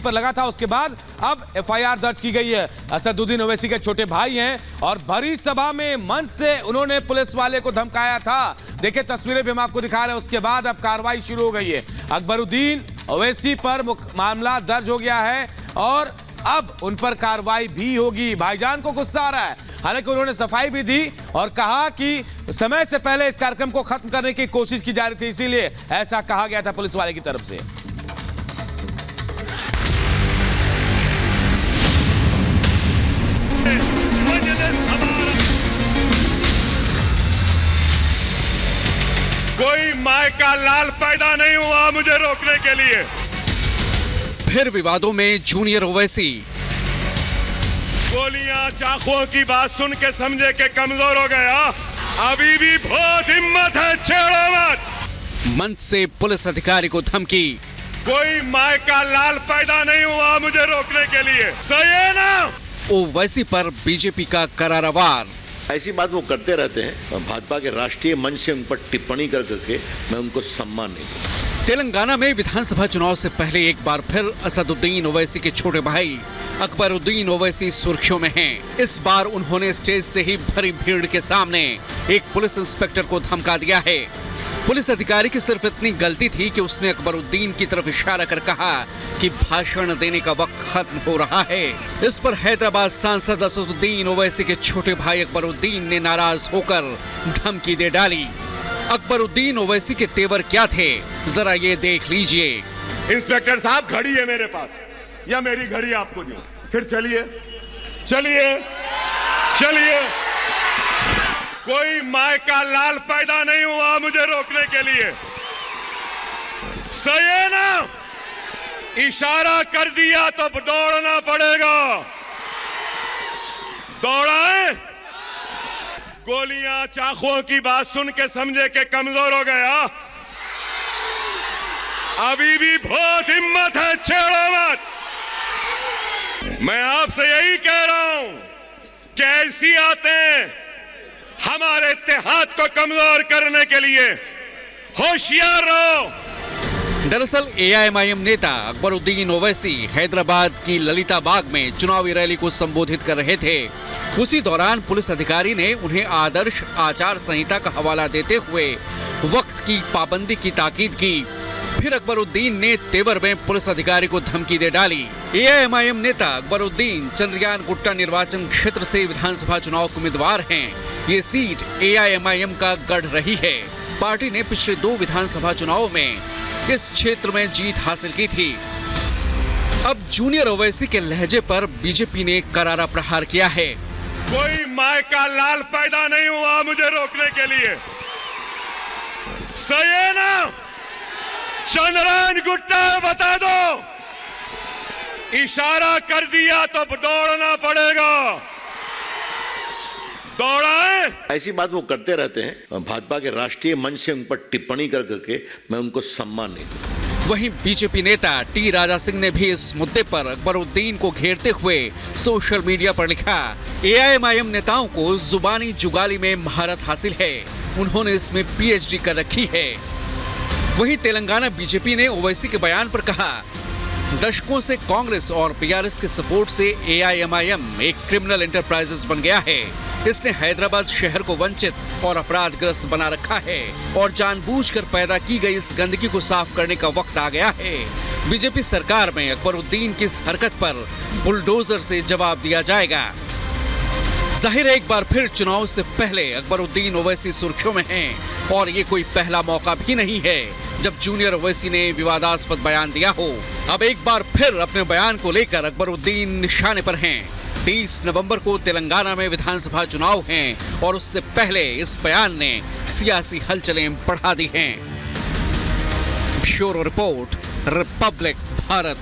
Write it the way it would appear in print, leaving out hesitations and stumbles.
पर लगा था, उसके बाद अब एफआईआर दर्ज की गई है। असदुद्दीन ओवैसी के छोटे भाई हैं और भरी सभा में मंच से उन्होंने पुलिस वाले को धमकाया था। देखिए तस्वीरें भी हम आपको दिखा रहे हैं। उसके बाद अब कार्रवाई शुरू हो गई है। अकबरुद्दीन ओवैसी पर मामला दर्ज हो गया है और अब उन पर कार्रवाई भी होगी। भाईजान को गुस्सा आ रहा है, हालांकि उन्होंने सफाई भी दी और कहा कि समय से पहले इस कार्यक्रम को खत्म करने की कोशिश की जा रही थी, इसीलिए ऐसा कहा गया था पुलिस वाले की तरफ से। कोई माय का लाल पैदा नहीं हुआ मुझे रोकने के लिए। फिर विवादों में जूनियर ओवैसी। गोलियां चाकुओं की बात सुन के समझे के कमजोर हो गया। अभी भी बहुत हिम्मत है, छेड़ो मत। मंच से पुलिस अधिकारी को धमकी। कोई माय का लाल पैदा नहीं हुआ मुझे रोकने के लिए। सही है ना? ओवैसी पर बीजेपी का करारा वार। ऐसी बात वो करते रहते हैं। भाजपा के राष्ट्रीय मंच से उन पर टिप्पणी कर करके मैं उनको सम्मान नहीं दूंगा। तेलंगाना में विधानसभा चुनाव से पहले एक बार फिर असदुद्दीन ओवैसी के छोटे भाई अकबरुद्दीन ओवैसी सुर्खियों में हैं। इस बार उन्होंने स्टेज से ही भरी भीड़ के सामने एक पुलिस इंस्पेक्टर को धमका दिया है। पुलिस अधिकारी की सिर्फ इतनी गलती थी कि उसने अकबरुद्दीन की तरफ इशारा कर कहा कि भाषण देने का वक्त खत्म हो रहा है। इस पर हैदराबाद सांसद असदुद्दीन ओवैसी के छोटे भाई अकबरुद्दीन ने नाराज होकर धमकी दे डाली। अकबरुद्दीन ओवैसी के तेवर क्या थे, जरा ये देख लीजिए। इंस्पेक्टर साहब, घड़ी है मेरे पास या मेरी घड़ी आपको दूं? फिर चलिए चलिए चलिए। कोई माय का लाल पैदा नहीं हुआ मुझे रोकने के लिए। सही है ना? इशारा कर दिया तो दौड़ना पड़ेगा। दौड़ाए। गोलियां चाकुओं की बात सुन के समझे के कमजोर हो गया। अभी भी बहुत हिम्मत है, छेड़ो मत। मैं आपसे यही कह रहा हूं कि ऐसी आते हमारे इत्तेहाद को कमजोर करने के लिए। होशियार रहो। दरअसल एआईएमआईएम नेता अकबरुद्दीन ओवैसी हैदराबाद की ललिता बाग में चुनावी रैली को संबोधित कर रहे थे। उसी दौरान पुलिस अधिकारी ने उन्हें आदर्श आचार संहिता का हवाला देते हुए वक्त की पाबंदी की ताकीद की। फिर अकबरुद्दीन ने तेवर में पुलिस अधिकारी को धमकी दे डाली। एआईएमआईएम नेता अकबरुद्दीन चंद्रयान गुट्टा निर्वाचन क्षेत्र से विधानसभा चुनाव के उम्मीदवार हैं। ये सीट एआईएमआईएम का गढ़ रही है। पार्टी ने पिछले 2 विधानसभा चुनावों में इस क्षेत्र में जीत हासिल की थी। अब जूनियर ओवैसी के लहजे पर बीजेपी ने करारा प्रहार किया है। कोई माय का लाल पैदा नहीं हुआ मुझे रोकने के लिए। सही है ना? चंद्रयान गुट्टा बता दो। इशारा कर दिया तो दौड़ना पड़ेगा। दौड़ाए। ऐसी बात वो करते रहते हैं। भाजपा के राष्ट्रीय मंच से उन पर टिप्पणी कर करके मैं उनको सम्मान नहीं दूंगा। वहीं बीजेपी नेता टी राजा सिंह ने भी इस मुद्दे पर अकबरुद्दीन को घेरते हुए सोशल मीडिया पर लिखा, एआईएमआईएम नेताओं को जुबानी जुगाली में महारत हासिल है। उन्होंने इसमें पीएचडी कर रखी है। वहीं तेलंगाना बीजेपी ने ओवैसी के बयान पर कहा, दशकों से कांग्रेस और बीआरएस के सपोर्ट से एआईएमआईएम एक क्रिमिनल एंटरप्राइजेस बन गया है। इसने हैदराबाद शहर को वंचित और अपराधग्रस्त बना रखा है और जानबूझकर पैदा की गई इस गंदगी को साफ करने का वक्त आ गया है। बीजेपी सरकार में अकबरुद्दीन की इस हरकत पर बुलडोजर से जवाब दिया जाएगा। जाहिर है एक बार फिर चुनाव से पहले अकबरुद्दीन ओवैसी सुर्खियों में हैं और ये कोई पहला मौका भी नहीं है जब जूनियर ओवैसी ने विवादास्पद बयान दिया हो। अब एक बार फिर अपने बयान को लेकर अकबरुद्दीन निशाने पर हैं। 30 नवंबर को तेलंगाना में विधानसभा चुनाव हैं और उससे पहले इस बयान ने सियासी हलचलें बढ़ा दी हैं। Bureau report, Republic Bharat.